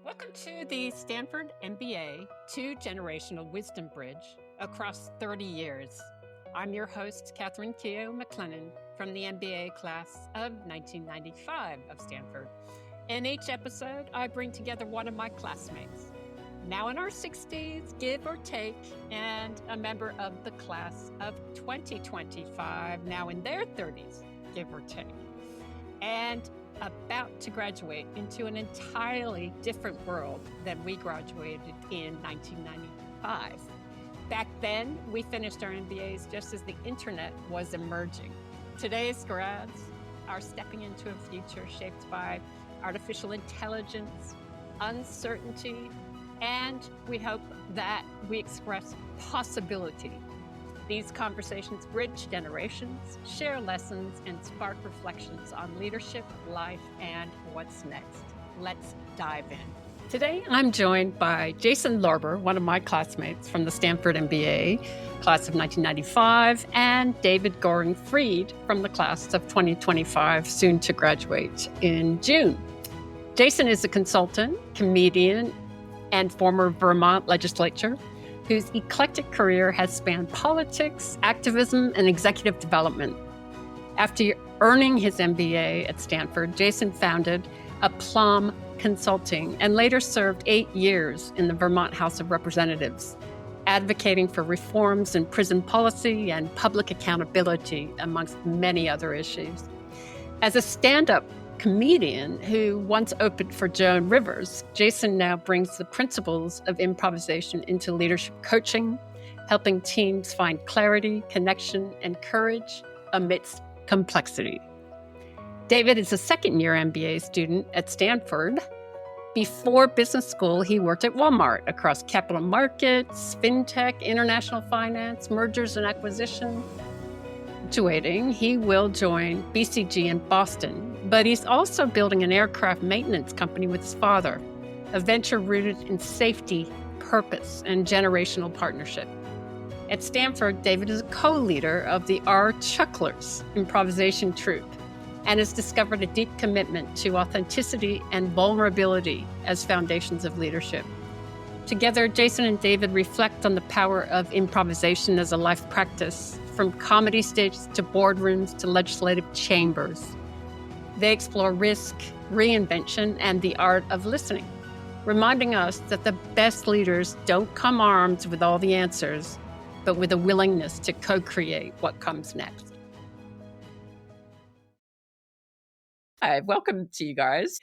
Welcome to the Stanford MBA Two-Generational Wisdom Bridge across 30 years. I'm your host, Catherine Keogh McLennan from the MBA Class of 1995 of Stanford. In each episode, I bring together one of my classmates, now in our 60s, give or take, and a member of the class of 2025, now in their 30s, give or take, and about to graduate into an entirely different world than we graduated in 1995. Back then, we finished our MBAs just as the internet was emerging. Today's grads are stepping into a future shaped by artificial intelligence, uncertainty, and we hope that we express possibility. These conversations bridge generations, share lessons, and spark reflections on leadership, life, and what's next. Let's dive in. Today, I'm joined by Jason Lorber, one of my classmates from the Stanford MBA Class of 1995, and David Goehring Freed from the Class of 2025, soon to graduate in June. Jason is a consultant, comedian, and former Vermont legislator, whose eclectic career has spanned politics, activism, and executive development. After earning his MBA at Stanford, Jason founded Aplomb Consulting and later served 8 years in the Vermont House of Representatives, advocating for reforms in prison policy and public accountability, amongst many other issues. As a stand-up comedian who once opened for Joan Rivers, Jason now brings the principles of improvisation into leadership coaching, helping teams find clarity, connection, and courage amidst complexity. David is a second-year MBA student at Stanford. Before business school, he worked at Walmart across capital markets, fintech, international finance, mergers and acquisition. Graduating, he will join BCG in Boston, but he's also building an aircraft maintenance company with his father, a venture rooted in safety, purpose, and generational partnership. At Stanford, David is a co-leader of the R-Chucklers improvisation troupe and has discovered a deep commitment to authenticity and vulnerability as foundations of leadership. Together, Jason and David reflect on the power of improvisation as a life practice, from comedy stages to boardrooms to legislative chambers. They explore risk, reinvention, and the art of listening, reminding us that the best leaders don't come armed with all the answers, but with a willingness to co-create what comes next. Hi, welcome to you guys.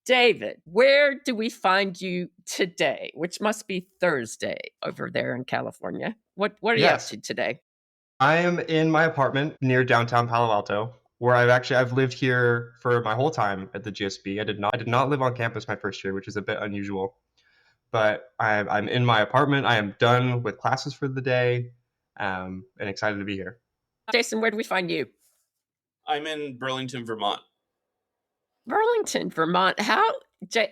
David, where do we find you today? Which must be Thursday over there in California. What are you up to today? I am in my apartment near downtown Palo Alto, where I've lived here for my whole time at the GSB. I did not live on campus my first year, which is a bit unusual. But I'm in my apartment. I am done with classes for the day, and excited to be here. Jason, where do we find you? I'm in Burlington, Vermont. Burlington, Vermont. How do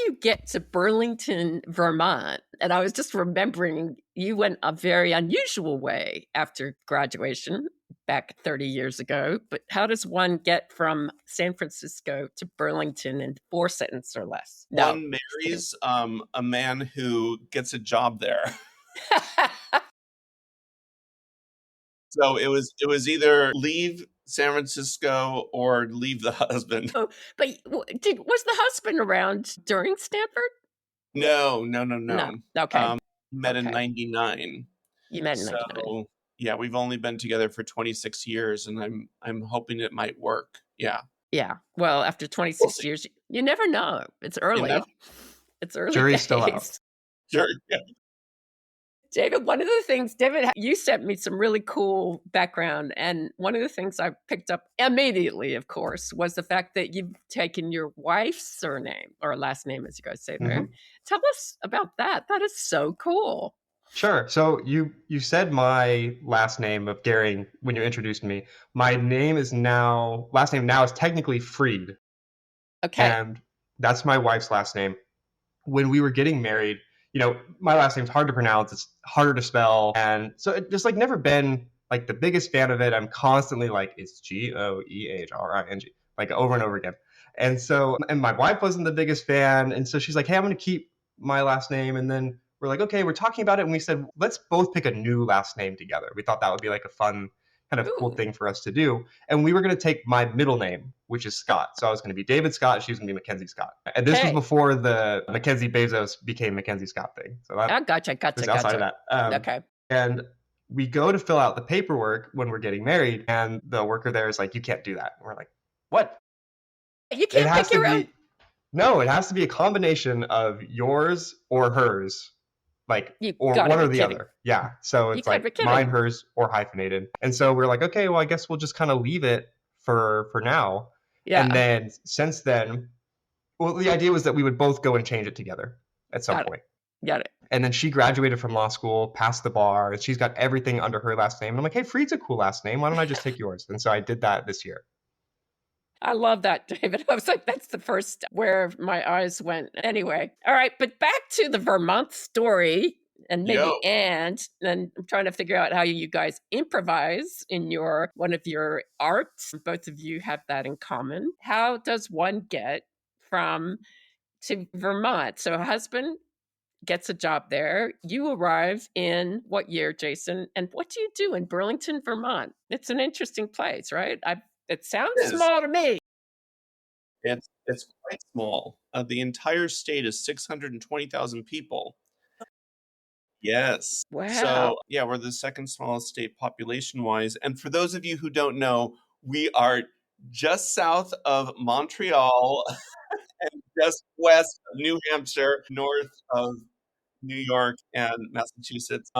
you get to Burlington, Vermont? And I was just remembering you went a very unusual way after graduation back 30 years ago. But how does one get from San Francisco to Burlington in 4 sentences or less? One marries a man who gets a job there. So it was either leave San Francisco or leave the husband. Oh, but was the husband around during Stanford? No. Okay. Met in 99. You met in 99. So, yeah, we've only been together for 26 years, and I'm hoping it might work. Yeah. Yeah. Well, after 26 years, you never know. It's early. You know? It's early. Jury's days. still out. Sure. Yeah. David, one of the things, you sent me some really cool background. And one of the things I picked up immediately, of course, was the fact that you've taken your wife's surname or last name, as you guys say there. Mm-hmm. Tell us about that. That is so cool. Sure. So you said my last name of Goehring when you introduced me. My last name now is technically Freed. Okay. And that's my wife's last name. When we were getting married, my last name's hard to pronounce. It's harder to spell. And so it just never been the biggest fan of it. I'm constantly it's Goehring, over and over again. And my wife wasn't the biggest fan. And so she's like, hey, I'm going to keep my last name. And then we're like, okay, we're talking about it. And we said, let's both pick a new last name together. We thought that would be like a fun, kind of cool thing for us to do. And we were going to take my middle name, which is Scott. So I was going to be David Scott. She was going to be Mackenzie Scott. And this was before the Mackenzie Bezos became Mackenzie Scott thing. So that gotcha. was outside of that. Okay. And we go to fill out the paperwork when we're getting married. And the worker there is like, you can't do that. And we're like, what? You can't pick your own? No, it has to be a combination of yours or hers. Like, or one or the other. Yeah. So it's like mine, hers, or hyphenated. And so we're like, okay, well, I guess we'll just kind of leave it for now. Yeah. And then since then, well, the idea was that we would both go and change it together at some point. Got it. And then she graduated from law school, passed the bar, and she's got everything under her last name. And I'm like, hey, Freed's a cool last name. Why don't I just take yours? And so I did that this year. I love that, David. I was like, that's the first where my eyes went. Anyway, all right, but back to the Vermont story, and maybe and I'm trying to figure out how you guys improvise in one of your arts. Both of you have that in common. How does one get to Vermont? So a husband gets a job there. You arrive in what year, Jason? And what do you do in Burlington, Vermont? It's an interesting place, right? It sounds small to me. It's quite small. The entire state is 620,000 people. Yes. Wow. So, yeah, we're the second smallest state population-wise. And for those of you who don't know, we are just south of Montreal and just west of New Hampshire, north of New York and Massachusetts.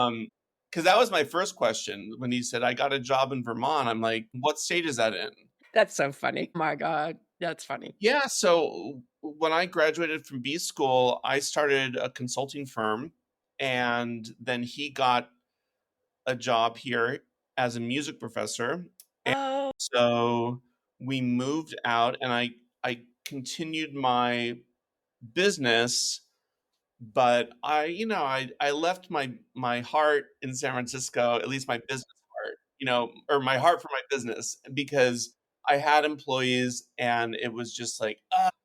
Because that was my first question when he said, I got a job in Vermont. I'm like, what state is that in? That's so funny. My God, that's funny. Yeah. So when I graduated from B school, I started a consulting firm. And then he got a job here as a music professor. And so we moved out, and I continued my business. But I left my heart in San Francisco, at least my business heart, or my heart for my business, because I had employees, and it was just like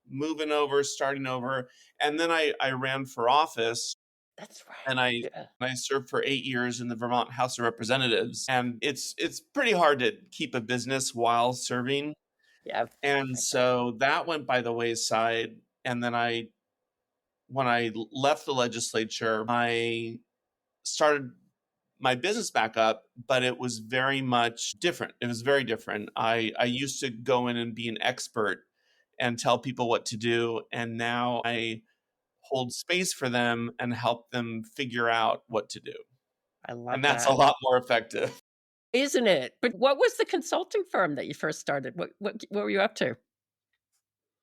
moving over, starting over. And then I ran for office. That's right. And I served for 8 years in the Vermont House of Representatives. And it's pretty hard to keep a business while serving. Yeah. And so that went by the wayside. And then when I left the legislature, I started my business back up, but it was very much different. It was very different. I used to go in and be an expert and tell people what to do. And now I hold space for them and help them figure out what to do. I love that. And that's a lot more effective. Isn't it? But what was the consulting firm that you first started? What were you up to?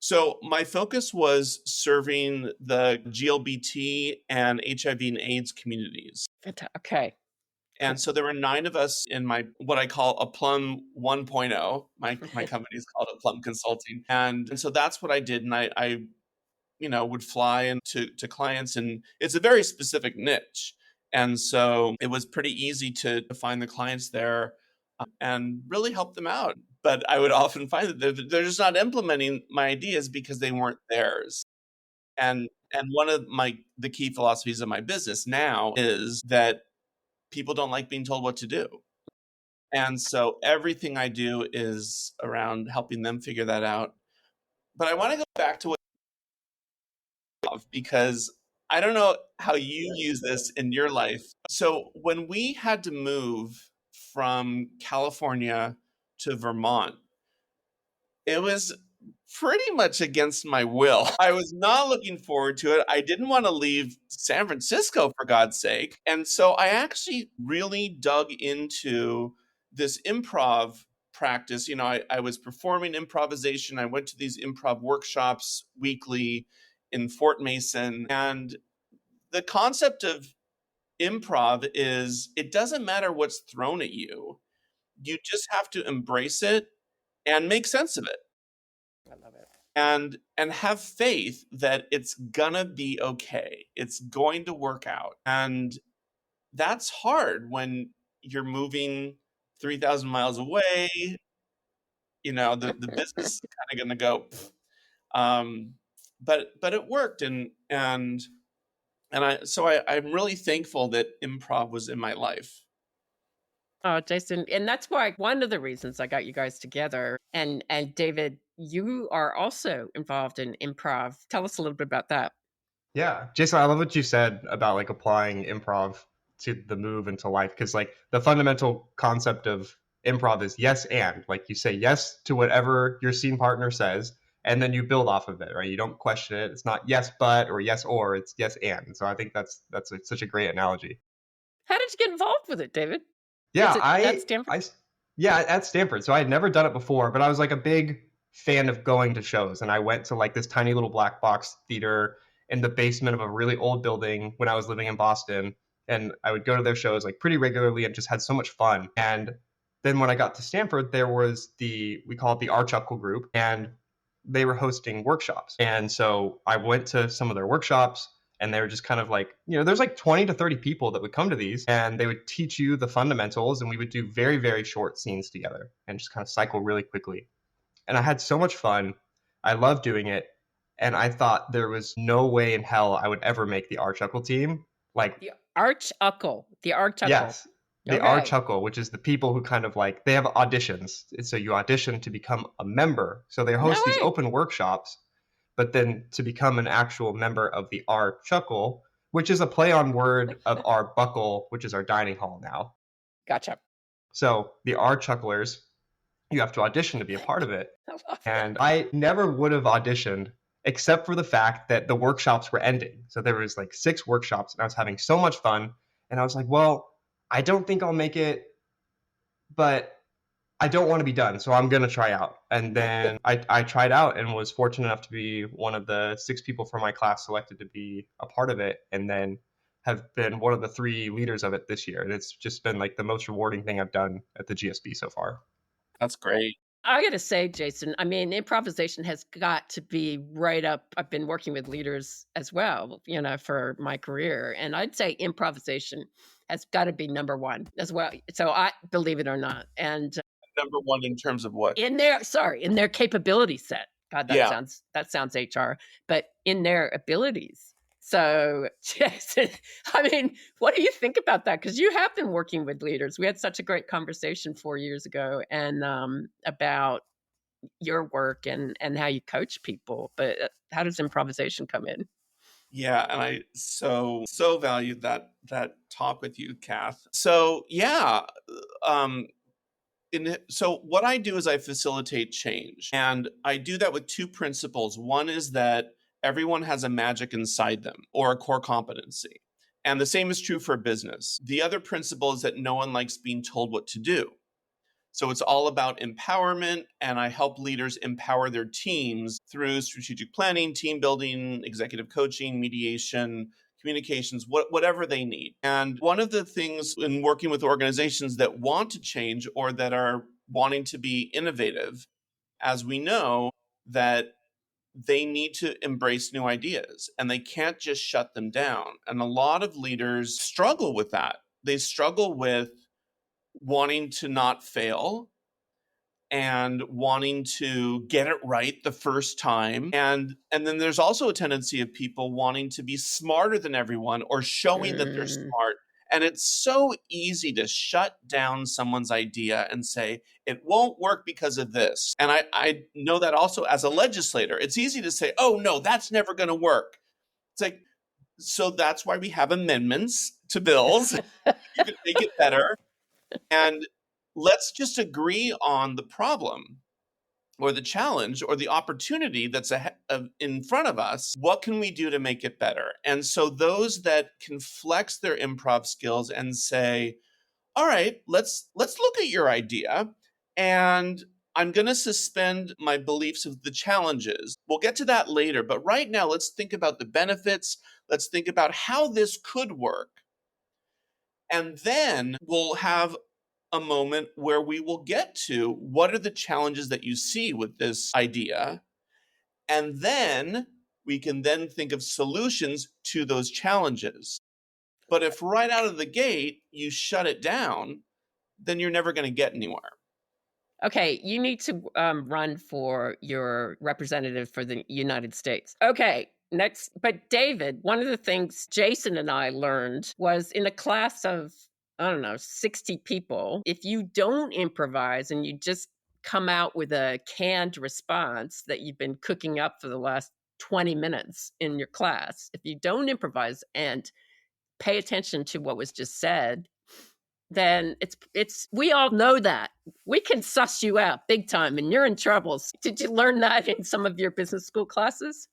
So my focus was serving the GLBT and HIV and AIDS communities. Okay. And so there were 9 of us in what I call Aplomb 1.0. My company is called Aplomb Consulting. And so that's what I did. And I would fly into clients, and it's a very specific niche. And so it was pretty easy to find the clients there and really help them out. But I would often find that they're just not implementing my ideas because they weren't theirs. And one of the key philosophies of my business now is that people don't like being told what to do. And so everything I do is around helping them figure that out. But I want to go back to what, because I don't know how you use this in your life. So when we had to move from California to Vermont, it was pretty much against my will. I was not looking forward to it. I didn't want to leave San Francisco, for God's sake. And so I actually really dug into this improv practice. I was performing improvisation. I went to these improv workshops weekly in Fort Mason. And the concept of improv is it doesn't matter what's thrown at you. You just have to embrace it and make sense of it. I love it. And have faith that it's gonna be okay. It's going to work out. And that's hard when you're moving 3,000 miles away. The business is kind of gonna go. But it worked, I'm really thankful that improv was in my life. Oh, Jason, and that's why one of the reasons I got you guys together. And David, you are also involved in improv. Tell us a little bit about that. Yeah, Jason, I love what you said about like applying improv to the move into life, because like the fundamental concept of improv is yes and, like you say yes to whatever your scene partner says, and then you build off of it, right? You don't question it. It's not yes but or yes or, it's yes and. So I think that's such a great analogy. How did you get involved with it, David? Yeah, Is it at Stanford? Yeah, at Stanford. So I had never done it before, but I was like a big fan of going to shows, and I went to like this tiny little black box theater in the basement of a really old building when I was living in Boston, and I would go to their shows like pretty regularly and just had so much fun. And then when I got to Stanford, there was we call it the R-Chuckle group, and they were hosting workshops. And so I went to some of their workshops, and they were just kind of like, there's like 20 to 30 people that would come to these, and they would teach you the fundamentals, and we would do very, very short scenes together and just kind of cycle really quickly. And I had so much fun. I loved doing it. And I thought there was no way in hell I would ever make the R-Chuckle team. Like, The R-Chuckle. yes, the Okay. R-Chuckle, which is the people who kind of like, they have auditions. So you audition to become a member. So they host these open workshops, but then to become an actual member of the R-Chuckle, which is a play on word of our buckle, which is our dining hall now. Gotcha. So the R-Chucklers, you have to audition to be a part of it. And I never would have auditioned except for the fact that the workshops were ending. So there was like 6 workshops, and I was having so much fun. And I was like, well, I don't think I'll make it, but I don't want to be done, so I'm going to try out. And then I tried out and was fortunate enough to be one of the 6 people from my class selected to be a part of it, and then have been one of the 3 leaders of it this year. And it's just been like the most rewarding thing I've done at the GSB so far. That's great. I got to say, Jason, I mean, improvisation has got to be right up. I've been working with leaders as well, for my career. And I'd say improvisation has got to be number one as well. So I believe it or not. And number one in terms of what? In their capability set. God, that sounds HR, but in their abilities. So, Jason, I mean, what do you think about that? Because you have been working with leaders. We had such a great conversation 4 years ago, and about your work and how you coach people. But how does improvisation come in? Yeah, and I so valued that talk with you, Kath. So yeah, so what I do is I facilitate change, and I do that with 2 principles. One is that everyone has a magic inside them or a core competency. And the same is true for business. The other principle is that no one likes being told what to do. So it's all about empowerment, and I help leaders empower their teams through strategic planning, team building, executive coaching, mediation, communications, whatever they need. And one of the things in working with organizations that want to change or that are wanting to be innovative, as we know, that they need to embrace new ideas and they can't just shut them down. And a lot of leaders struggle with that. They struggle with wanting to not fail and wanting to get it right the first time. And then there's also a tendency of people wanting to be smarter than everyone or showing that they're smart. And it's so easy to shut down someone's idea and say, it won't work because of this. And I know that also as a legislator. It's easy to say, oh, no, that's never going to work. It's like, so that's why we have amendments to bills. You can make it better. And let's just agree on the problem or the challenge or the opportunity that's in front of us. What can we do to make it better? And so those that can flex their improv skills and say, all right, let's look at your idea, and I'm going to suspend my beliefs of the challenges. We'll get to that later, but right now let's think about the benefits. Let's think about how this could work. And then we'll have a moment where we will get to what are the challenges that you see with this idea. And then we can then think of solutions to those challenges. But if right out of the gate you shut it down, then you're never going to get anywhere. Okay, you need to run for your representative for the United States. Okay, next. But David, one of the things Jason and I learned was in a class of, I don't know, 60 people, if you don't improvise and you just come out with a canned response that you've been cooking up for the last 20 minutes in your class, if you don't improvise and pay attention to what was just said, then it's we all know that. We can suss you out big time and you're in troubles. Did you learn that in some of your business school classes?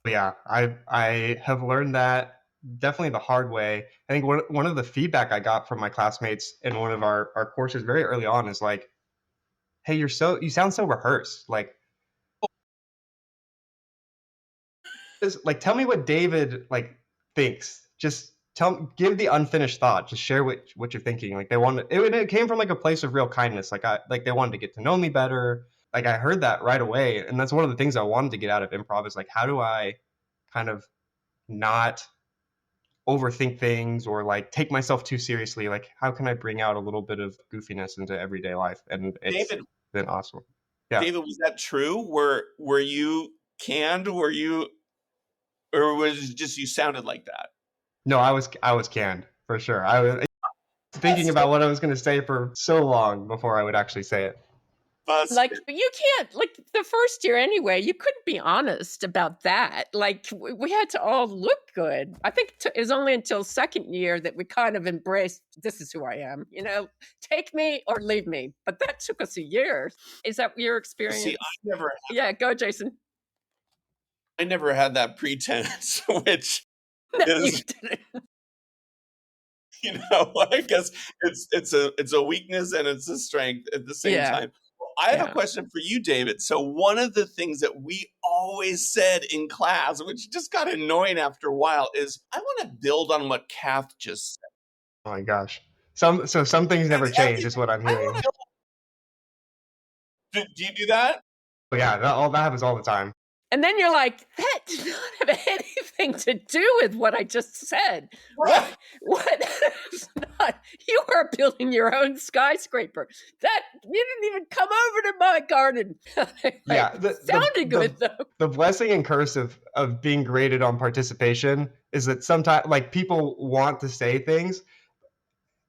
Yeah, I have learned that definitely the hard way. I think one of the feedback I got from my classmates in one of our courses very early on is like, hey, you sound so rehearsed. Like tell me what David like thinks. Just give the unfinished thought. Just share what you're thinking. Like it came from like a place of real kindness. Like they wanted to get to know me better. Like I heard that right away, and that's one of the things I wanted to get out of improv is like, how do I kind of not overthink things or like take myself too seriously? Like how can I bring out a little bit of goofiness into everyday life? And it's David, been awesome. Yeah. David, was that true? Were you canned? Were you, or was it just you sounded like that? No, I was canned for sure. I was thinking about what I was going to say for so long before I would actually say it. Like you can't, like the first year anyway, you couldn't be honest about that. Like we had to all look good. I think it was only until second year that we kind of embraced, this is who I am, take me or leave me. But that took us a year. Is that your experience? See, yeah, go Jason. I never had that pretense, which is, I guess it's a weakness and it's a strength at the same time. I have a question for you, David. So one of the things that we always said in class, which just got annoying after a while, is I want to build on what Kath just said. Oh my gosh. Some things never change is what I'm hearing. Do you do that? Oh, yeah, that happens all the time. And then you're like, that did not have anything to do with what I just said. Right. What is not? You are building your own skyscraper. That you didn't even come over to my garden. Yeah, sounded good though. The blessing and curse of being graded on participation is that sometimes like people want to say things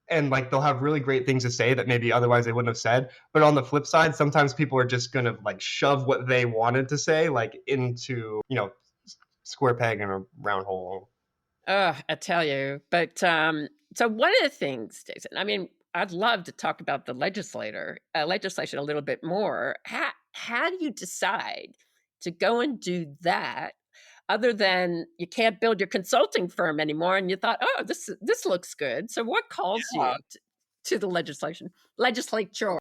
and like they'll have really great things to say that maybe otherwise they wouldn't have said. But on the flip side, sometimes people are just going to like shove what they wanted to say like into, square peg in a round hole. I tell you. But so one of the things, Jason, I mean, I'd love to talk about the legislation a little bit more. How do you decide to go and do that? Other than you can't build your consulting firm anymore, and you thought, oh, this looks good. So what calls you to the legislature?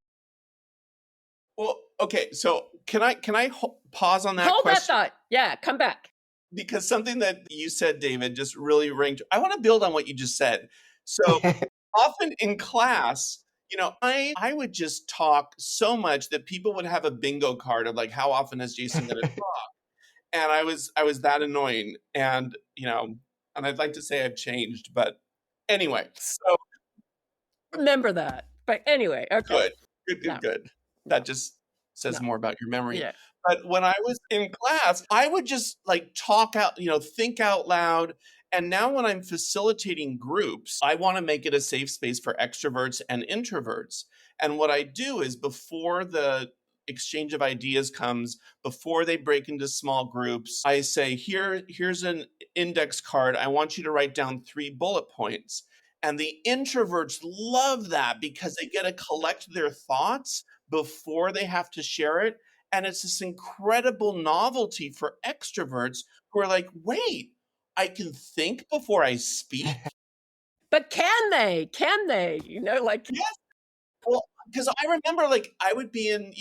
Well, okay. So can I pause on that? Hold that thought. Yeah, come back. Because something that you said, David, just really rang. I want to build on what you just said. So often in class, I would just talk so much that people would have a bingo card of like, how often is Jason going to talk? And I was that annoying. And, and I'd like to say I've changed, but anyway, so. Remember that. But anyway, okay. Good. That just says more about your memory. Yeah. But when I was in class, I would just like talk out, think out loud. And now when I'm facilitating groups, I want to make it a safe space for extroverts and introverts. And what I do is before the exchange of ideas comes, before they break into small groups, I say, here's an index card. I want you to write down 3 bullet points. And the introverts love that because they get to collect their thoughts before they have to share it. And it's this incredible novelty for extroverts who are like, wait, I can think before I speak? But can they? Yes. Well, because I remember like I would be in,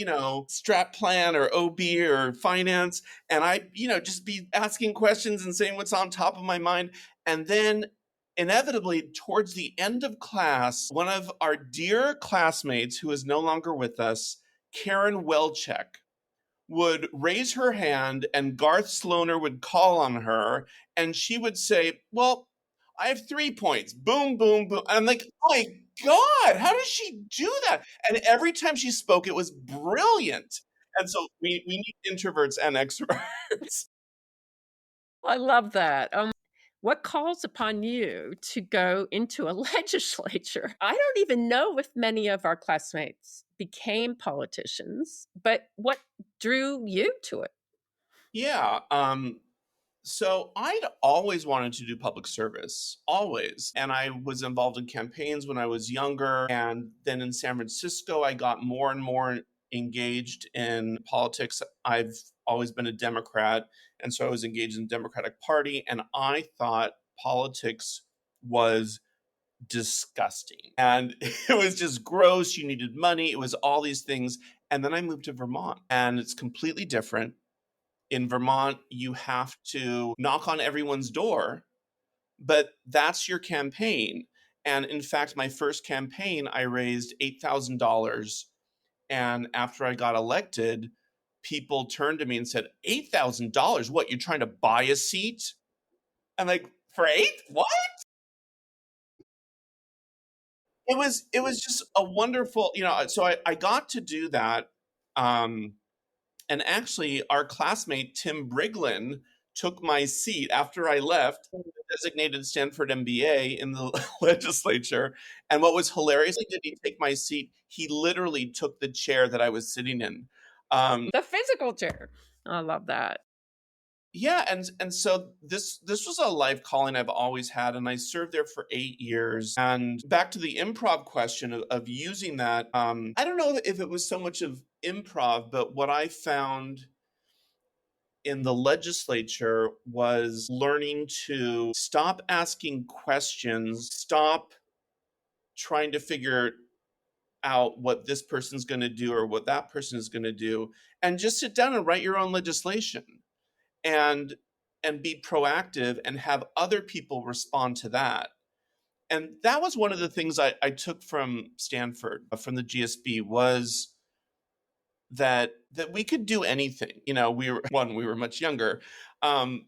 strat plan or OB or finance, and I, just be asking questions and saying what's on top of my mind. And then inevitably towards the end of class, one of our dear classmates who is no longer with us, Karen Welchek, would raise her hand and Garth Sloaner would call on her and she would say, well, I have 3 points. Boom, boom, boom. And I'm like, oh my God, how does she do that? And every time she spoke, it was brilliant. And so we need introverts and extroverts. I love that. What calls upon you to go into a legislature? I don't even know if many of our classmates became politicians, but what drew you to it? Yeah. So I'd always wanted to do public service, always. And I was involved in campaigns when I was younger. And then in San Francisco, I got more and more engaged in politics. I've always been a Democrat. And so I was engaged in the Democratic Party. And I thought politics was disgusting. And it was just gross. You needed money. It was all these things. And then I moved to Vermont, and it's completely different. In Vermont, you have to knock on everyone's door, but that's your campaign. And in fact, my first campaign, I raised $8,000. And after I got elected, people turned to me and said, $8,000? What, you're trying to buy a seat? I'm like, for eight? What? It was just a wonderful, so I got to do that. And actually, our classmate, Tim Briglin, took my seat after I left, the designated Stanford MBA in the legislature. And what was hilarious, like, did he take my seat? He literally took the chair that I was sitting in. The physical chair. I love that. Yeah, and so this was a life calling I've always had, and I served there for 8 years. And back to the improv question of using that, I don't know if it was so much of improv, but what I found in the legislature was learning to stop asking questions, stop trying to figure out what this person's going to do or what that person is going to do, and just sit down and write your own legislation. And be proactive and have other people respond to that. And that was one of the things I took from Stanford, from the GSB, was that we could do anything. We were much younger. And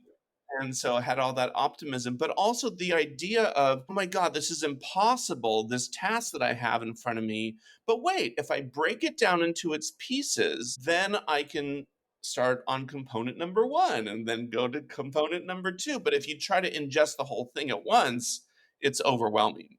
so I had all that optimism, but also the idea of, oh my God, this is impossible, this task that I have in front of me. But wait, if I break it down into its pieces, then I can start on component number 1 and then go to component number 2. But if you try to ingest the whole thing at once, it's overwhelming.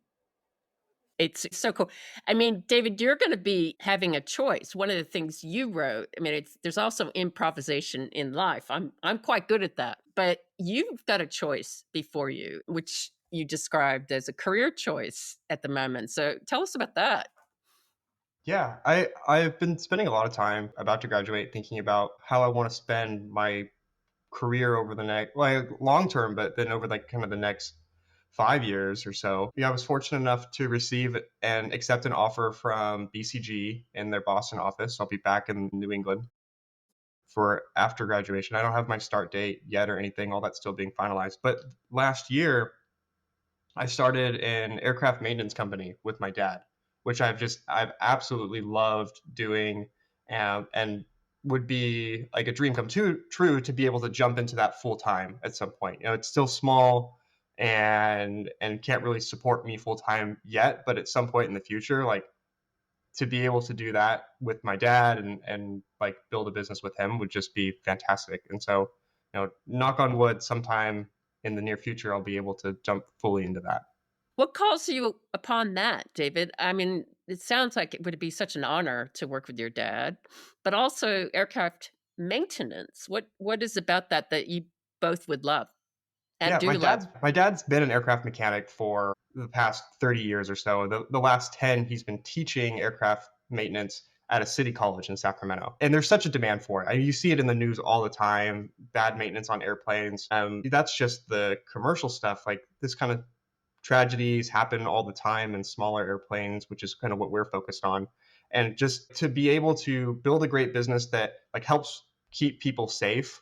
It's so cool. I mean, David, you're going to be having a choice. One of the things you wrote, I mean, there's also improvisation in life. I'm quite good at that. But you've got a choice before you, which you described as a career choice at the moment. So tell us about that. Yeah, I've been spending a lot of time about to graduate thinking about how I want to spend my career over the next, long term, but then over kind of the next 5 years or so. Yeah, I was fortunate enough to receive and accept an offer from BCG in their Boston office. I'll be back in New England for after graduation. I don't have my start date yet or anything. All that's still being finalized. But last year, I started an aircraft maintenance company with my dad, which I've absolutely loved doing, and would be like a dream come true to be able to jump into that full time at some point. It's still small and can't really support me full time yet, but at some point in the future, like, to be able to do that with my dad and like build a business with him would just be fantastic. And so, knock on wood, sometime in the near future, I'll be able to jump fully into that. What calls you upon that, David? I mean, it sounds like it would be such an honor to work with your dad, but also aircraft maintenance. What is about that you both would love and do love? My dad's been an aircraft mechanic for the past 30 years or so. The last 10, he's been teaching aircraft maintenance at a city college in Sacramento. And there's such a demand for it. I mean, you see it in the news all the time, bad maintenance on airplanes. That's just the commercial stuff. Like, this kind of tragedies happen all the time in smaller airplanes, which is kind of what we're focused on. And just to be able to build a great business that like helps keep people safe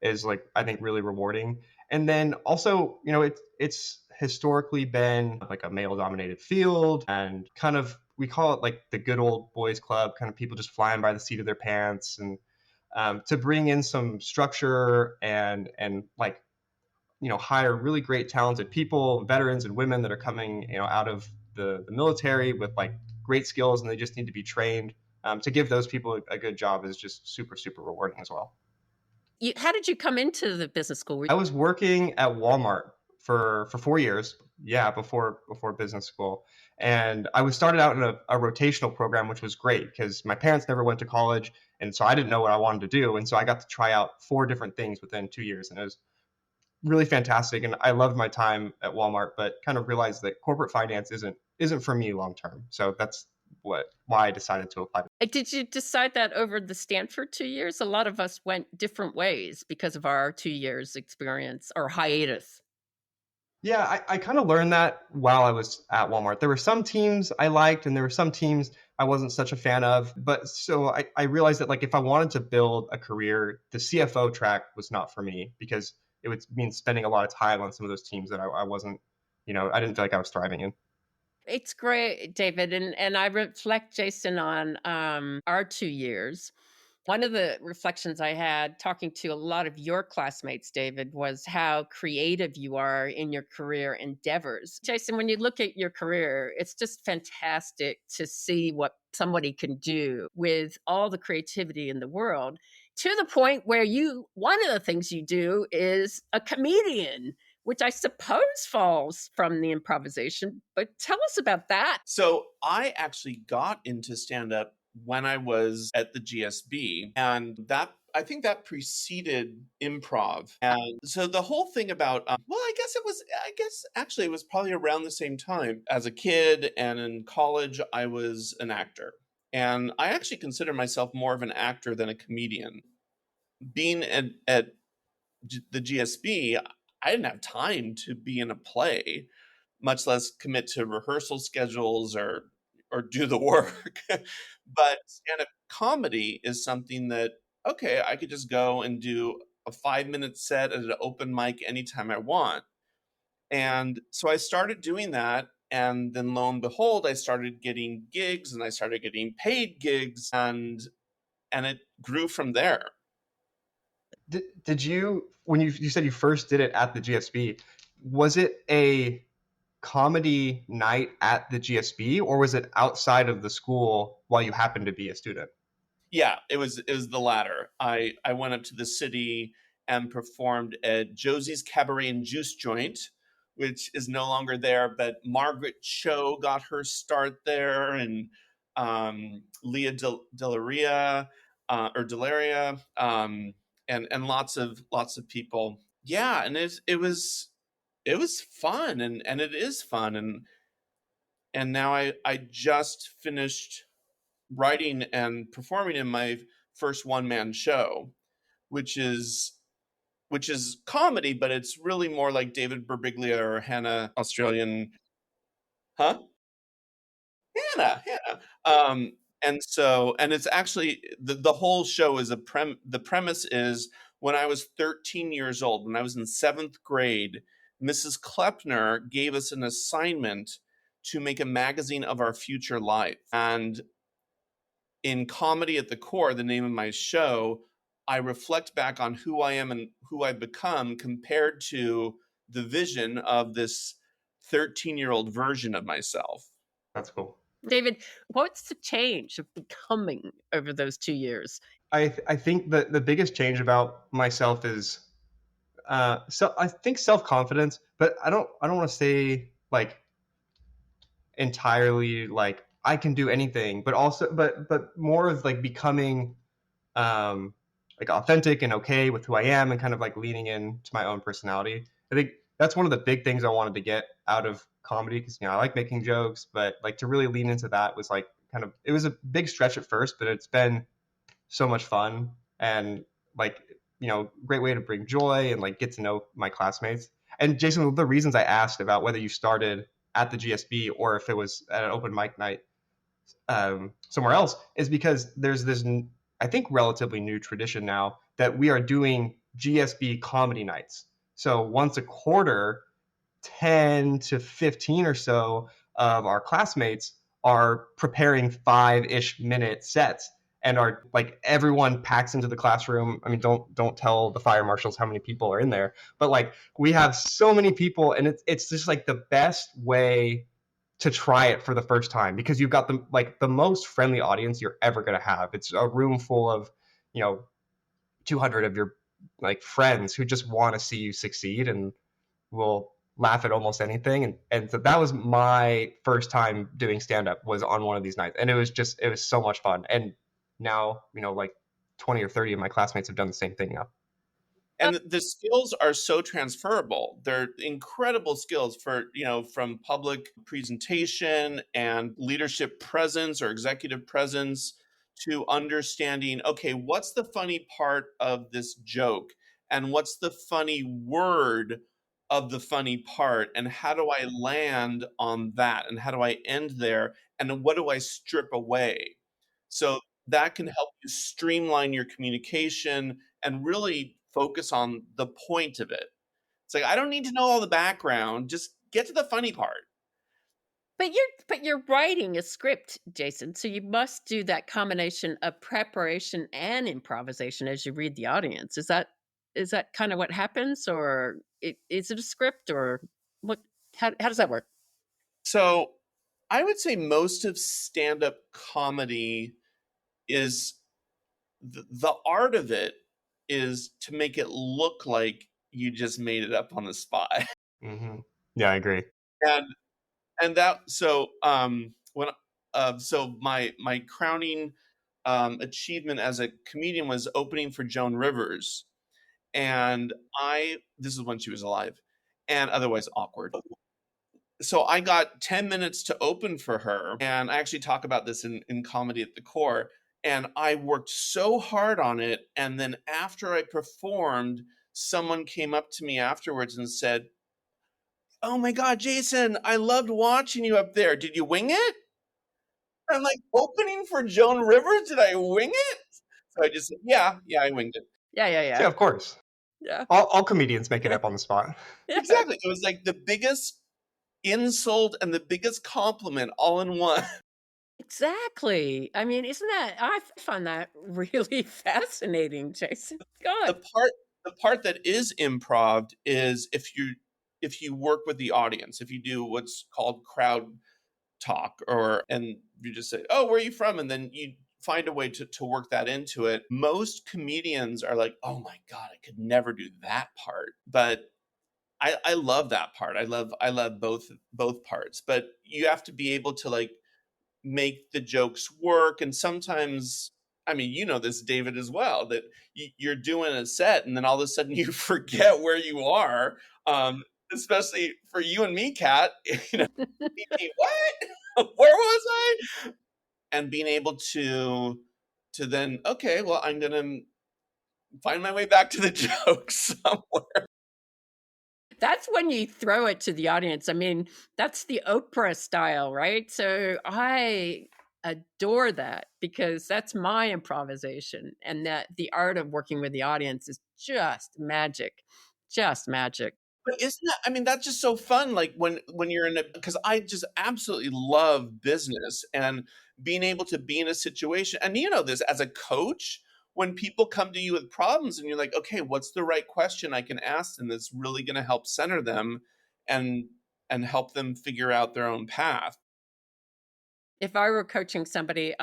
is, like, I think, really rewarding. And then also, it's historically been like a male dominated field, and kind of, we call it like the good old boys club, kind of people just flying by the seat of their pants. And to bring in some structure and hire really great talented people, veterans and women that are coming, out of the military with like great skills, and they just need to be trained. To give those people a good job is just super, super rewarding as well. How did you come into the business school? I was working at Walmart for 4 years, before business school. And I was started out in a rotational program, which was great because my parents never went to college. And so I didn't know what I wanted to do. And so I got to try out 4 different things within 2 years. And it was really fantastic. And I loved my time at Walmart, but kind of realized that corporate finance isn't for me long term. So that's why I decided to apply. Did you decide that over the Stanford 2 years? A lot of us went different ways because of our 2 years experience or hiatus. Yeah, I kind of learned that while I was at Walmart. There were some teams I liked and there were some teams I wasn't such a fan of. But so I realized that like if I wanted to build a career, the CFO track was not for me because it would mean spending a lot of time on some of those teams that I wasn't, I didn't feel like I was thriving in. It's great, David. And I reflect, Jason, on our 2 years. One of the reflections I had talking to a lot of your classmates, David, was how creative you are in your career endeavors. Jason, when you look at your career, it's just fantastic to see what somebody can do with all the creativity in the world, to the point where one of the things you do is a comedian, which I suppose falls from the improvisation. But tell us about that. So I actually got into stand-up when I was at the GSB, and I think that preceded improv. And so the whole thing about, I guess actually it was probably around the same time. As a kid and in college, I was an actor. And I actually consider myself more of an actor than a comedian. Being at the GSB, I didn't have time to be in a play, much less commit to rehearsal schedules or do the work. But stand-up comedy is something that, okay, I could just go and do a 5-minute set at an open mic anytime I want. And so I started doing that. And then lo and behold, I started getting gigs and I started getting paid gigs, and it grew from there. Did you, when you said you first did it at the GSB, was it a comedy night at the GSB or was it outside of the school while you happened to be a student? Yeah, it was the latter. I went up to the city and performed at Josie's Cabaret and Juice Joint, which is no longer there, but Margaret Cho got her start there, and Leah Delaria, and lots of people. Yeah, and it was fun, and it is fun, and now I just finished writing and performing in my first one-man show, which is comedy, but it's really more like David Birbiglia or Hannah Australian, huh? Hannah. And it's actually the whole show is the premise is when I was 13 years old, when I was in 7th grade, Mrs. Klepner gave us an assignment to make a magazine of our future life. And in Comedy at the Core, the name of my show, I reflect back on who I am and who I've become compared to the vision of this 13-year-old version of myself. That's cool. David, what's the change of becoming over those 2 years? I think that the biggest change about myself is so I think self-confidence, but I don't want to say like entirely like I can do anything, but also but more of like becoming like authentic and okay with who I am and kind of like leaning into my own personality. I think that's one of the big things I wanted to get out of comedy because I like making jokes, but like to really lean into that was like it was a big stretch at first, but it's been so much fun and like great way to bring joy and like get to know my classmates. And Jason, one of the reasons I asked about whether you started at the GSB or if it was at an open mic night somewhere else is because there's this I think relatively new tradition now that we are doing GSB comedy nights. So once a quarter, 10 to 15 or so of our classmates are preparing 5-ish minute sets and are like everyone packs into the classroom. I mean, don't tell the fire marshals how many people are in there, but like we have so many people and it's just like the best way to try it for the first time, because you've got the most friendly audience you're ever going to have. It's a room full of, 200 of your like friends who just want to see you succeed and will laugh at almost anything. And so that was my first time doing stand up, was on one of these nights. And it was so much fun. And now, like 20 or 30 of my classmates have done the same thing now. And the skills are so transferable. They're incredible skills for, from public presentation and leadership presence or executive presence to understanding, okay, what's the funny part of this joke? And what's the funny word of the funny part? And how do I land on that? And how do I end there? And then what do I strip away? So that can help you streamline your communication and really focus on the point of it. It's like, I don't need to know all the background, just get to the funny part. But you're writing a script, Jason, so you must do that combination of preparation and improvisation as you read the audience. Is that kind of what happens, or is it a script, or what? How does that work? So I would say most of stand-up comedy is the art of it is to make it look like you just made it up on the spot. Mm-hmm. Yeah, I agree. And that, so so my crowning achievement as a comedian was opening for Joan Rivers, and this is when she was alive, and otherwise awkward. So I got 10 minutes to open for her, and I actually talk about this in Comedy at the Core. And I worked so hard on it. And then after I performed, someone came up to me afterwards and said, "Oh my God, Jason, I loved watching you up there. Did you wing it?" I'm like, opening for Joan Rivers? Did I wing it? So I just said, yeah, I winged it. Yeah. Yeah, of course. Yeah. All comedians make it up on the spot. Exactly. It was like the biggest insult and the biggest compliment all in one. Exactly. I mean, I find that really fascinating, Jason. God. The part that is improv is if you work with the audience, if you do what's called crowd talk, and you just say, "Oh, where are you from?" And then you find a way to work that into it. Most comedians are like, "Oh my God, I could never do that part." But I love that part. I love both parts. But you have to be able to like make the jokes work. And sometimes, I mean, this, David, as well, that you're doing a set and then all of a sudden you forget where you are. Especially for you and me, Kat, what? Where was I? And being able to then, okay, well, I'm going to find my way back to the joke somewhere. That's when you throw it to the audience. I mean, that's the Oprah style, right? So I adore that, because that's my improvisation, and that the art of working with the audience is just magic. But isn't that, I mean, that's just so fun. Like when you're because I just absolutely love business and being able to be in a situation. And this as a coach, when people come to you with problems and you're like, okay, what's the right question I can ask them that's really going to help center them and help them figure out their own path? If I were coaching somebody,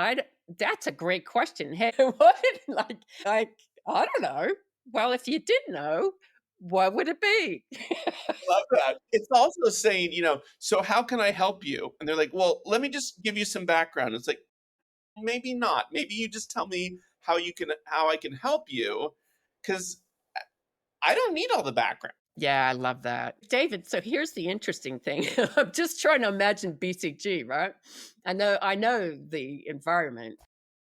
that's a great question. Hey, what? Like, I don't know. Well, if you did know, what would it be? Love that. It's also saying, so how can I help you? And they're like, well, let me just give you some background. It's like, maybe not. Maybe you just tell me how I can help you, because I don't need all the background. Yeah, I love that. David, so here's the interesting thing. I'm just trying to imagine BCG, right? I know the environment.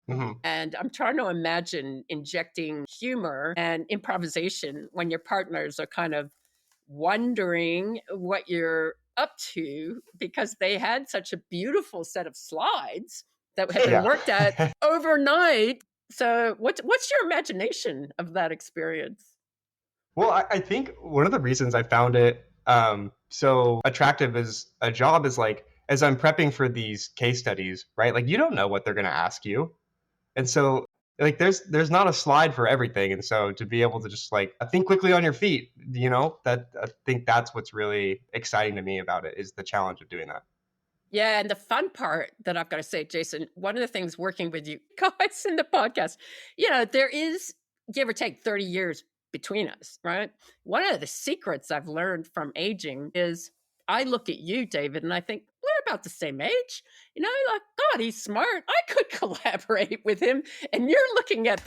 Mm-hmm. And I'm trying to imagine injecting humor and improvisation when your partners are kind of wondering what you're up to, because they had such a beautiful set of slides that had been worked at overnight. So what's your imagination of that experience? Well, I think one of the reasons I found it so attractive as a job is like, as I'm prepping for these case studies, right? Like, you don't know what they're going to ask you. And so like there's not a slide for everything. And so to be able to just like think quickly on your feet, that I think that's what's really exciting to me about it, is the challenge of doing that. Yeah, and the fun part that I've got to say, Jason, one of the things working with you guys in the podcast, there is, give or take, 30 years between us, right? One of the secrets I've learned from aging is I look at you, David, and I think we're about the same age. Like, God, he's smart. I could collaborate with him. And you're looking at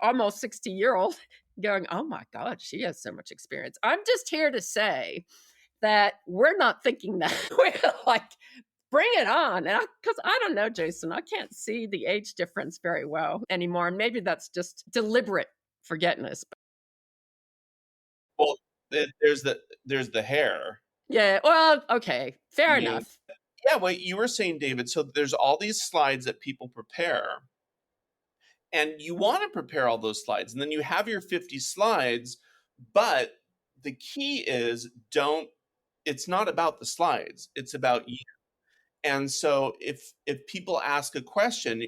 almost 60-year-old going, oh my God, she has so much experience. I'm just here to say that we're not thinking that. We're like, bring it on. And because I don't know, Jason, I can't see the age difference very well anymore. And maybe that's just deliberate forgetfulness. Well, there's the hair. Yeah, well, okay, fair enough. Yeah, what you were saying, David. So there's all these slides that people prepare, and you want to prepare all those slides, and then you have your 50 slides, but the key is it's not about the slides, it's about you. And so if people ask a question,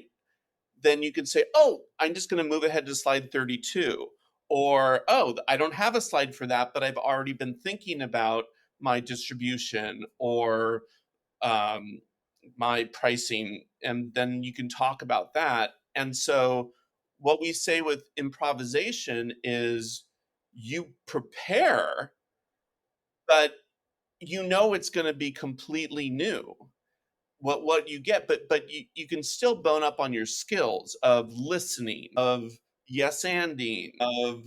then you can say, oh, I'm just going to move ahead to slide 32. Or, oh, I don't have a slide for that, but I've already been thinking about my distribution or my pricing. And then you can talk about that. And so what we say with improvisation is you prepare, but it's going to be completely new what you get, but you can still bone up on your skills of listening, of yes anding, of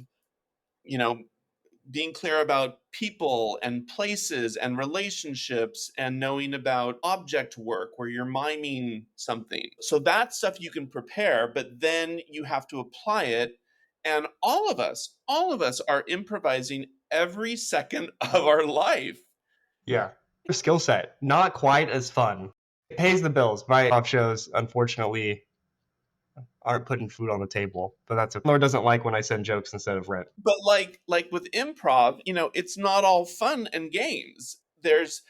being clear about people and places and relationships, and knowing about object work where you're miming something. So that stuff you can prepare, but then you have to apply it. And all of us are improvising every second of our life. Yeah. Skill set, not quite as fun. It pays the bills. My improv shows, unfortunately, aren't putting food on the table, but that's okay. Lord doesn't like when I send jokes instead of rent. But like with improv, it's not all fun and games. There's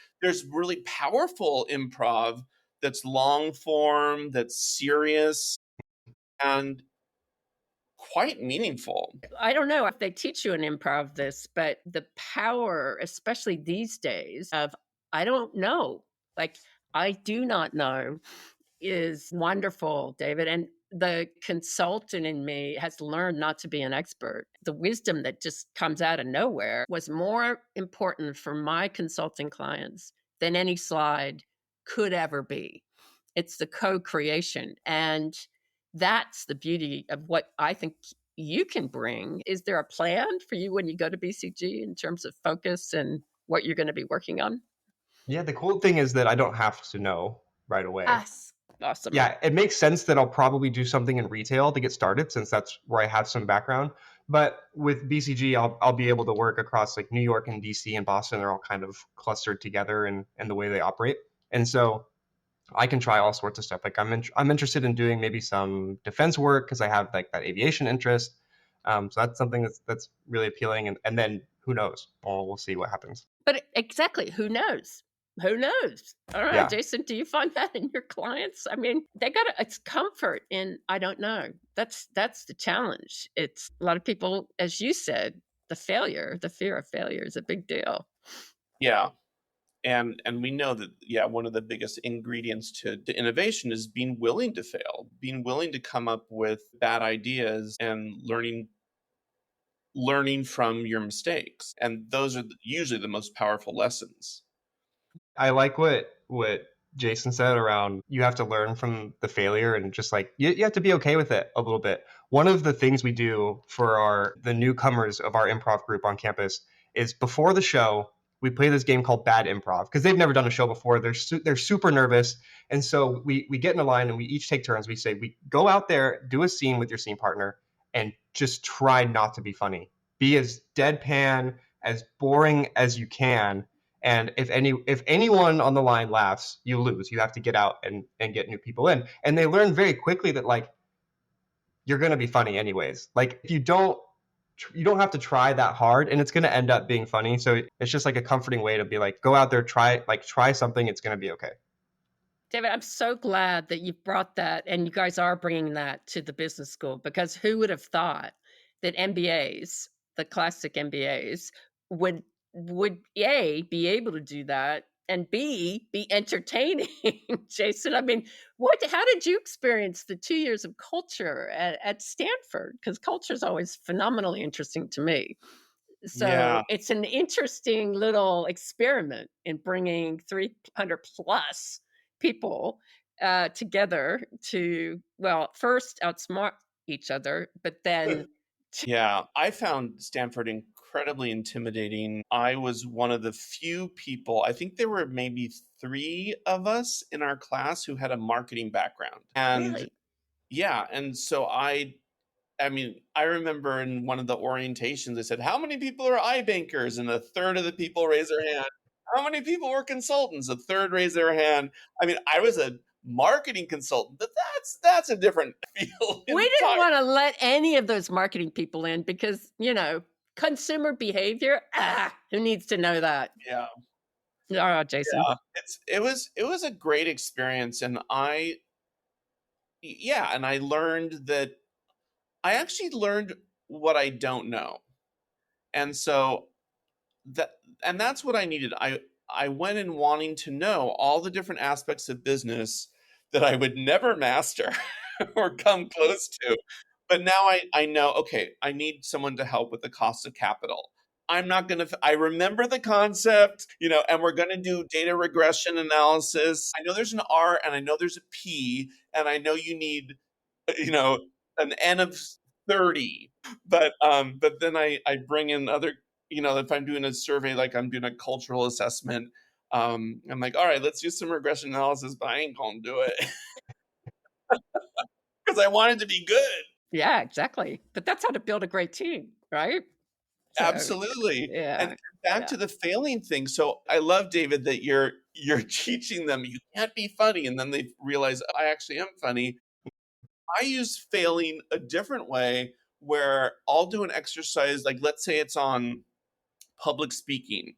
really powerful improv that's long form, that's serious, and quite meaningful. I don't know if they teach you in improv this, but the power, especially these days, of I don't know, like I do not know, is wonderful, David. And the consultant in me has learned not to be an expert. The wisdom that just comes out of nowhere was more important for my consulting clients than any slide could ever be. It's the co-creation. And that's the beauty of what I think you can bring. Is there a plan for you when you go to BCG in terms of focus and what you're going to be working on? Yeah, the cool thing is that I don't have to know right away. Awesome. Yeah, it makes sense that I'll probably do something in retail to get started, since that's where I have some background. But with BCG, I'll be able to work across like New York and DC and Boston. They're all kind of clustered together in the way they operate. And so I can try all sorts of stuff. Like I'm interested in doing maybe some defense work because I have like that aviation interest. So that's something that's really appealing. And then who knows? We'll see what happens. But exactly, who knows? Who knows? All right, yeah. Jason, do you find that in your clients? I mean, it's comfort in I don't know. That's the challenge. It's a lot of people, as you said, the fear of failure is a big deal. Yeah. And we know that, one of the biggest ingredients to innovation is being willing to fail, being willing to come up with bad ideas and learning from your mistakes. And those are usually the most powerful lessons. I like what Jason said around you have to learn from the failure, and just like you have to be okay with it a little bit. One of the things we do for the newcomers of our improv group on campus is before the show, we play this game called Bad Improv, because they've never done a show before. They're super nervous. And so we get in a line and we each take turns. We say, we go out there, do a scene with your scene partner, and just try not to be funny. Be as deadpan, as boring as you can. And if anyone on the line laughs, you lose. You have to get out and get new people in. And they learn very quickly that like you're going to be funny anyways. Like if you don't have to try that hard, and it's going to end up being funny. So it's just like a comforting way to be like, go out there, try something. It's going to be okay. David, I'm so glad that you brought that, and you guys are bringing that to the business school, because who would have thought that MBAs, the classic MBAs, would be able to do that, and B, be entertaining. Jason, I mean, how did you experience the 2 years of culture at Stanford? Because culture is always phenomenally interesting to me. Yeah. So it's an interesting little experiment in bringing 300 plus people together to, well, first outsmart each other, but then Yeah, I found Stanford incredibly intimidating. I was one of the few people, I think there were maybe 3 of us in our class who had a marketing background. And really, yeah, and so I mean, I remember in one of the orientations, they said, "How many people are iBankers?" And a third of the people raised their hand. "How many people were consultants?" A third raised their hand. I mean, I was a marketing consultant, but that's a different field we didn't entirely. want to let any of those marketing people in because, consumer behavior, who needs to know that? Yeah. Oh, Jason. Yeah, it was a great experience, and I learned that I actually learned what I don't know, and so that and that's what I needed. I went in wanting to know all the different aspects of business that I would never master or come close to. But now I know, okay, I need someone to help with the cost of capital. I'm not going to, I remember the concept, and we're going to do data regression analysis. I know there's an R and I know there's a P, and I know you need, you know, an N of 30. But then I bring in other, if I'm doing a survey, like I'm doing a cultural assessment, I'm like, all right, let's do some regression analysis, but I ain't gonna do it because I want it to be good. Yeah, exactly. But that's how to build a great team, right? So, Absolutely. And yeah, back yeah. to the failing thing. So I love, David, that you're teaching them you can't be funny, and then they realize I actually am funny. I use failing a different way where I'll do an exercise, like let's say it's on public speaking.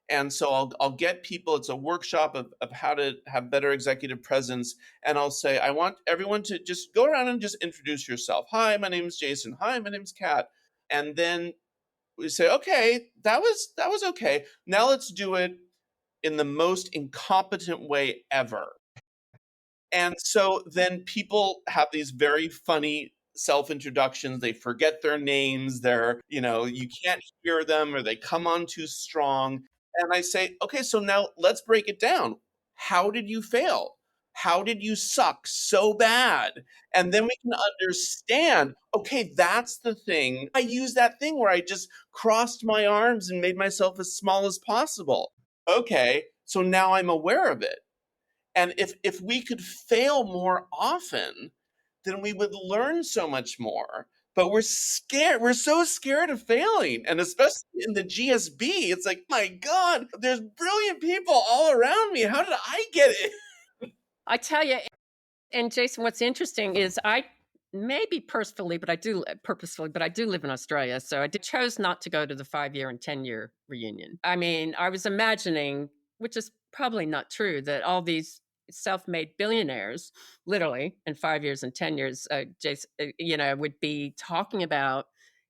And so I'll get people, it's a workshop of how to have better executive presence. And I'll say, I want everyone to just go around and just introduce yourself. Hi, my name is Jason. Hi, my name's Kat. And then we say, okay, that was okay. Now let's do it in the most incompetent way ever. And so then people have these very funny self introductions. They forget their names. You can't hear them, or they come on too strong. And I say, okay, so now let's break it down. How did you fail? How did you suck so bad? And then we can understand, okay, that's the thing. I use that thing where I just crossed my arms and made myself as small as possible. Okay, so now I'm aware of it. And if we could fail more often, then we would learn so much more. But we're scared. We're so scared of failing. And especially in the GSB, it's like, my God, there's brilliant people all around me. How did I get it? I tell you, and Jason, what's interesting is I maybe purposefully, but I do live in Australia. So chose not to go to the 5-year and 10-year reunion. I mean, I was imagining, which is probably not true, that all these self-made billionaires, literally in 5 years and 10 years, Jason, would be talking about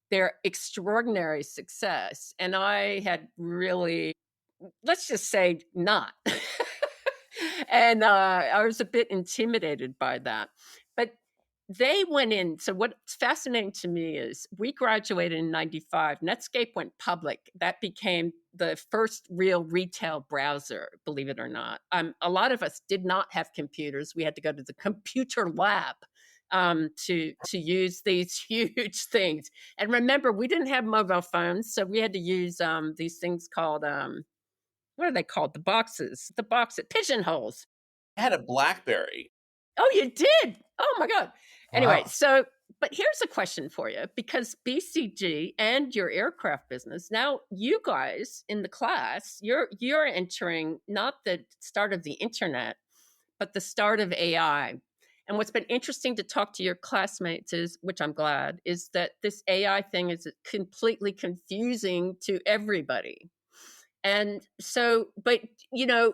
their extraordinary success. And I had really, let's just say, not. And I was a bit intimidated by that. But they went in. So what's fascinating to me is we graduated in 95. Netscape went public. That became the first real retail browser, believe it or not. A lot of us did not have computers. We had to go to the computer lab to use these huge things. And remember, we didn't have mobile phones, so we had to use these things called what are they called? Pigeonholes. I had a BlackBerry. Oh, you did? Oh my God. Anyway, Wow. but here's a question for you, because BCG and your aircraft business, now you guys in the class, you're entering not the start of the internet, but the start of AI. And what's been interesting to talk to your classmates is, which I'm glad, is that this AI thing is completely confusing to everybody. And so, but,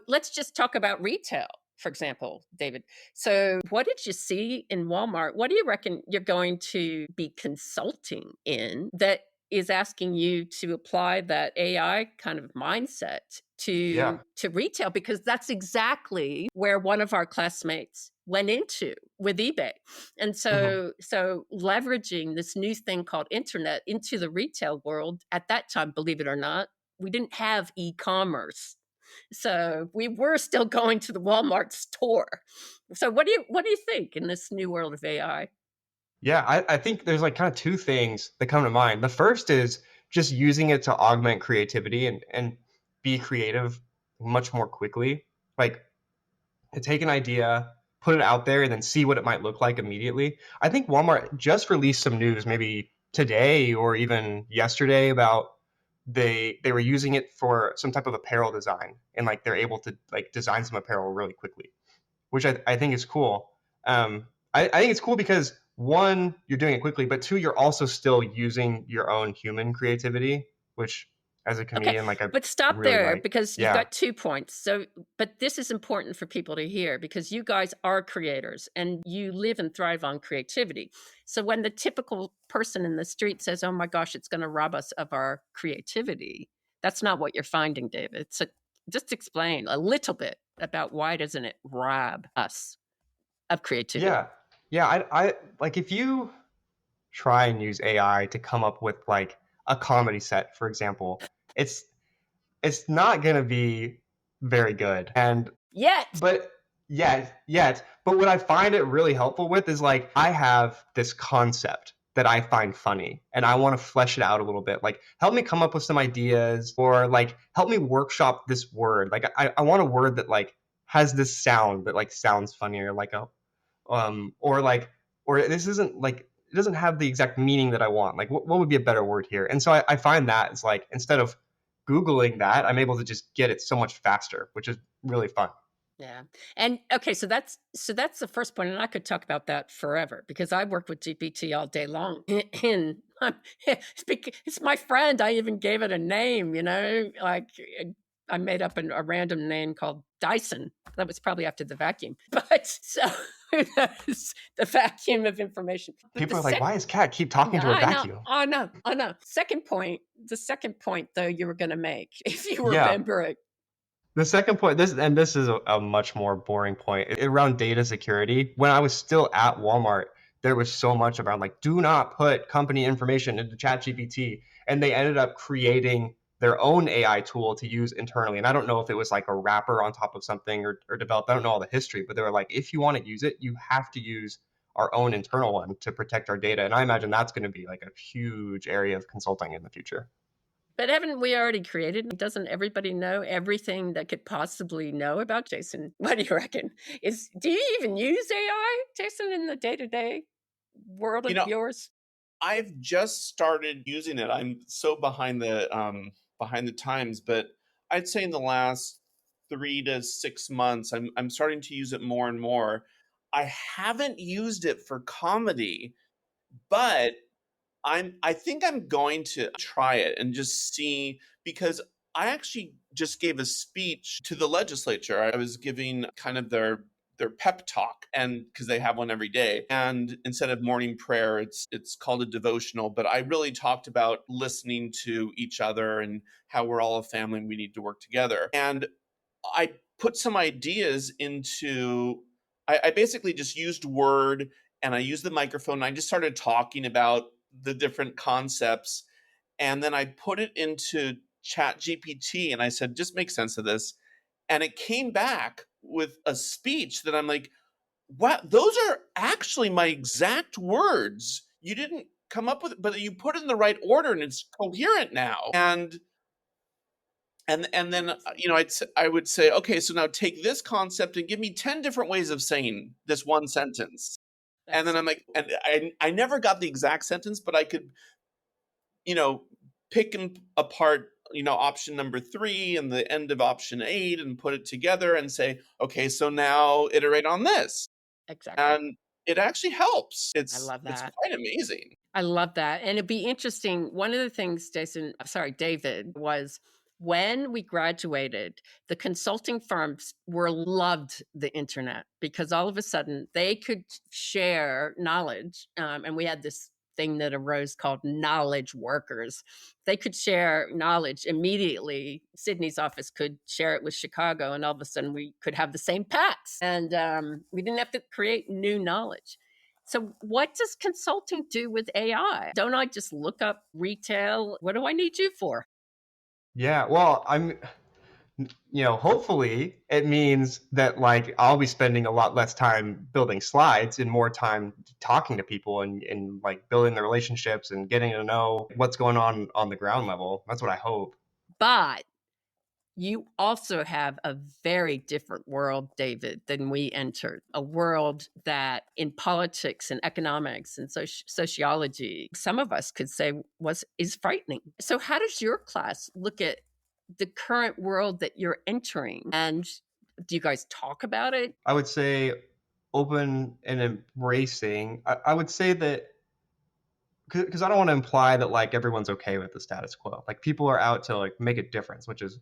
let's just talk about retail, for example, David. So, what did you see in Walmart? What do you reckon you're going to be consulting in that is asking you to apply that AI kind of mindset to retail, because that's exactly where one of our classmates went into with eBay. And so leveraging this new thing called internet into the retail world at that time, believe it or not, we didn't have e-commerce. So we were still going to the Walmart store. So what do you think in this new world of AI? Yeah, I think there's like kind of two things that come to mind. The first is just using it to augment creativity and be creative much more quickly. Like to take an idea, put it out there, and then see what it might look like immediately. I think Walmart just released some news maybe today or even yesterday about they were using it for some type of apparel design, and like they're able to like design some apparel really quickly, which I think is cool. I think it's cool because one, you're doing it quickly, but two, you're also still using your own human creativity, which as a comedian, like but stop really there like. because you've got 2 points. So, but this is important for people to hear because you guys are creators and you live and thrive on creativity. So when the typical person in the street says, "Oh my gosh, it's going to rob us of our creativity," that's not what you're finding, David. So just explain a little bit about why doesn't it rob us of creativity? Yeah. I like if you try and use AI to come up with like a comedy set, for example, it's not gonna be very good. And but yet. But what I find it really helpful with is like I have this concept that I find funny and I want to flesh it out a little bit. Like help me come up with some ideas or like help me workshop this word. Like I want a word that like has this sound that like sounds funnier, like a or like or this isn't like it doesn't have the exact meaning that I want. Like what would be a better word here? And so I find that it's like instead of Googling that, I'm able to just get it so much faster, which is really fun. Yeah. And okay, so that's the first point, and I could talk about that forever because I work with GPT all day long. And it's my friend. I even gave it a name, like I made up a random name called Dyson. That was probably after the vacuum. But so that's the vacuum of information. But people are like, why does Kat keep talking to her vacuum? I know. The second point, though, you were going to make, if you remember it. The second point, this is a much more boring point around data security. When I was still at Walmart, there was so much about like, do not put company information into ChatGPT. And they ended up creating their own AI tool to use internally. And I don't know if it was like a wrapper on top of something or developed. I don't know all the history, but they were like, if you want to use it, you have to use our own internal one to protect our data. And I imagine that's going to be like a huge area of consulting in the future. But haven't we already created? Doesn't everybody know everything that could possibly know about Jason? What do you reckon? Do you even use AI, Jason, in the day-to-day world of yours? I've just started using it. I'm so behind the times, but I'd say in the last 3 to 6 months, I'm starting to use it more and more. I haven't used it for comedy, but I think I'm going to try it and just see, because I actually just gave a speech to the legislature. I was giving kind of their pep talk, and because they have one every day, and instead of morning prayer, it's called a devotional. But I really talked about listening to each other and how we're all a family and we need to work together. And I put some ideas into. I basically just used Word and I used the microphone and I just started talking about the different concepts, and then I put it into Chat GPT and I said, just make sense of this, and it came back with a speech that I'm like, wow, those are actually my exact words. You didn't come up with it, but you put it in the right order and it's coherent now. And then I would say, okay, so now take this concept and give me 10 different ways of saying this one sentence. And then I'm like, and I never got the exact sentence, but I could, pick apart, option number 3 and the end of option 8 and put it together and say, okay, so now iterate on this. Exactly. And it actually helps. I love that. It's quite amazing. I love that. And it'd be interesting. One of the things, David, was when we graduated, the consulting firms loved the internet because all of a sudden they could share knowledge. And we had this thing that arose called knowledge workers. They could share knowledge immediately. Sydney's office could share it with Chicago, and all of a sudden we could have the same packs, and we didn't have to create new knowledge. So what does consulting do with AI? Don't I just look up retail? What do I need you for? Yeah, well, hopefully it means that like I'll be spending a lot less time building slides and more time talking to people and like building the relationships and getting to know what's going on the ground level. That's what I hope. But you also have a very different world, David, than we entered. A world that in politics and economics and sociology, some of us could say is frightening. So how does your class look at the current world that you're entering? And do you guys talk about it? I would say open and embracing. I would say that because I don't want to imply that like everyone's okay with the status quo. Like people are out to like make a difference, which is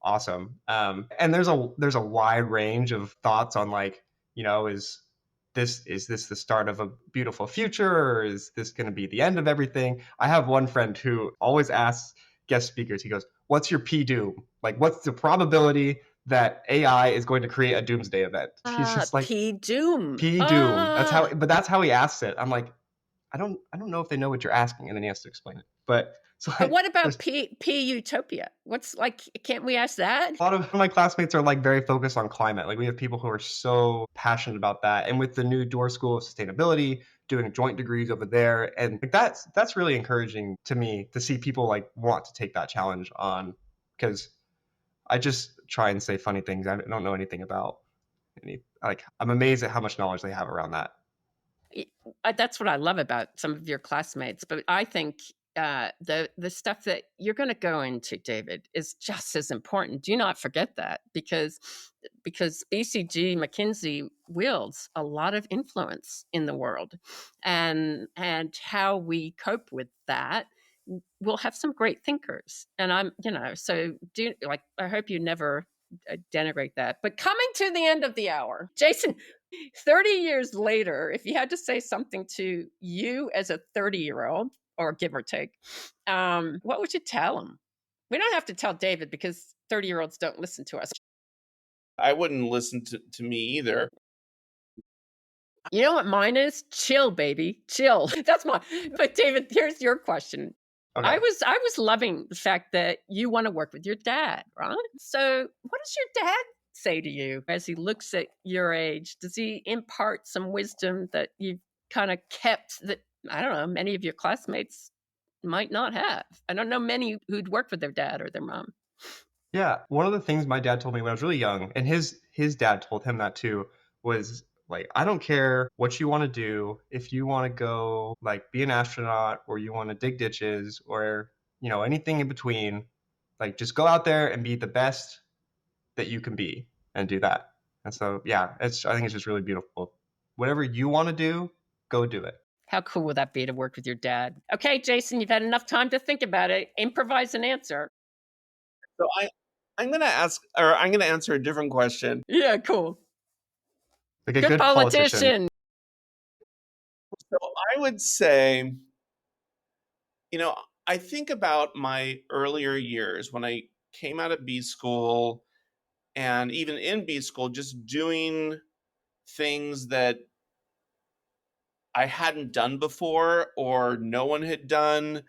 awesome. And there's a wide range of thoughts on like, is this the start of a beautiful future, or is this going to be the end of everything? I have one friend who always asks guest speakers, he goes, what's your P doom? Like, what's the probability that AI is going to create a doomsday event? He's just like, P doom. P doom. That's how he asks it. I'm like, I don't know if they know what you're asking, and then he has to explain it. But what about P utopia? What's like? Can't we ask that? A lot of my classmates are like very focused on climate. Like we have people who are so passionate about that, and with the new Door School of Sustainability, doing joint degrees over there, and like that's really encouraging to me to see people like want to take that challenge on, because I just try and say funny things. I don't know anything about any. Like I'm amazed at how much knowledge they have around that. That's what I love about some of your classmates. But I think the stuff that you're going to go into, David, is just as important. Do not forget that, because BCG McKinsey wields a lot of influence in the world, and how we cope with that. We'll have some great thinkers, and I hope you never denigrate that. But coming to the end of the hour, Jason, 30 years later, if you had to say something to you as a 30-year-old, or give or take, what would you tell him? We don't have to tell David because 30-year-olds don't listen to us. I wouldn't listen to me either. You know what mine is? Chill, baby. Chill. That's mine. But David, here's your question. Okay. I was loving the fact that you want to work with your dad, right? So what does your dad say to you as he looks at your age? Does he impart some wisdom that you've kind of kept that, I don't know, many of your classmates might not have? I don't know many who'd work with their dad or their mom. Yeah. One of the things my dad told me when I was really young, and his dad told him that too, was like, I don't care what you want to do. If you want to go like be an astronaut, or you want to dig ditches, or, anything in between, like just go out there and be the best that you can be and do that. And so, yeah, I think it's just really beautiful. Whatever you want to do, go do it. How cool would that be to work with your dad? Okay, Jason, you've had enough time to think about it. Improvise an answer. So I'm going to answer a different question. Yeah, cool. Like a good politician. So I would say, I think about my earlier years when I came out of B school, and even in B school, just doing things that I hadn't done before or no one had done,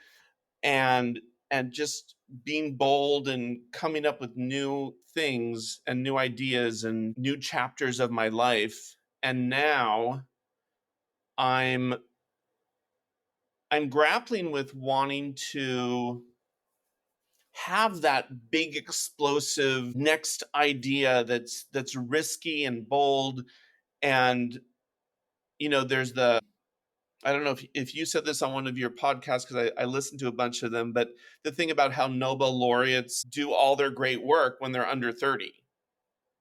and just being bold and coming up with new things and new ideas and new chapters of my life. And now I'm grappling with wanting to have that big explosive next idea that's risky and bold. And there's I don't know if you said this on one of your podcasts, because I listened to a bunch of them, but the thing about how Nobel laureates do all their great work when they're under 30.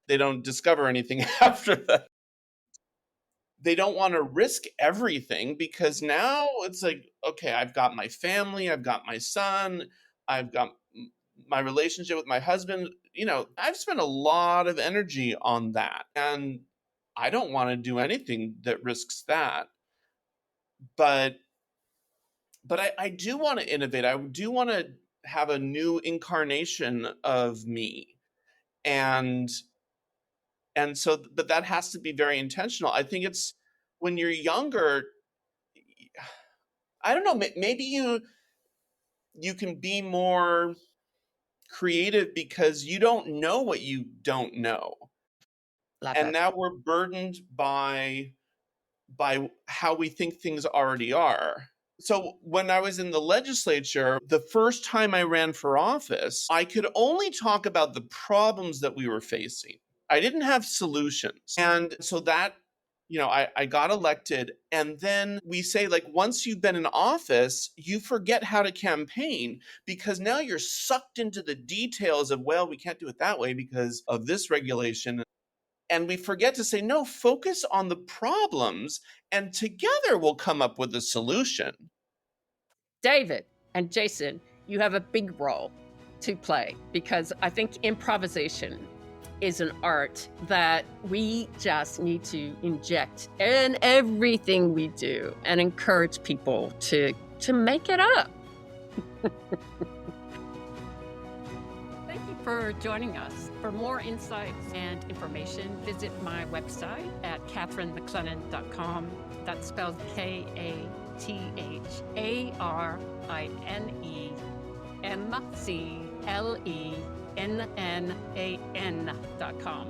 They don't discover anything after that. They don't want to risk everything, because now it's like, okay, I've got my family, I've got my son, I've got my relationship with my husband. I've spent a lot of energy on that, and I don't want to do anything that risks that. But But I do want to innovate. I do want to have a new incarnation of me. And so, but that has to be very intentional. I think it's when you're younger, I don't know, maybe you can be more creative because you don't know what you don't know. And now we're burdened by how we think things already are. So when I was in the legislature, the first time I ran for office, I could only talk about the problems that we were facing. I didn't have solutions. And so that, I got elected. And then we say, like, once you've been in office, you forget how to campaign because now you're sucked into the details of, well, we can't do it that way because of this regulation. And we forget to say, no, focus on the problems and together we'll come up with a solution. David and Jason, you have a big role to play because I think improvisation is an art that we just need to inject in everything we do and encourage people to make it up. Thank you for joining us. For more insights and information, visit my website at katherinemclennan.com. That's spelled KATHARINEMCLENNAN.com.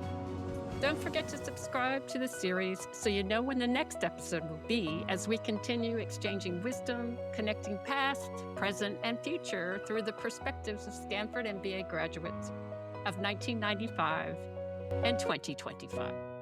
Don't forget to subscribe to the series so you know when the next episode will be as we continue exchanging wisdom, connecting past, present, and future through the perspectives of Stanford MBA graduates of 1995 and 2025.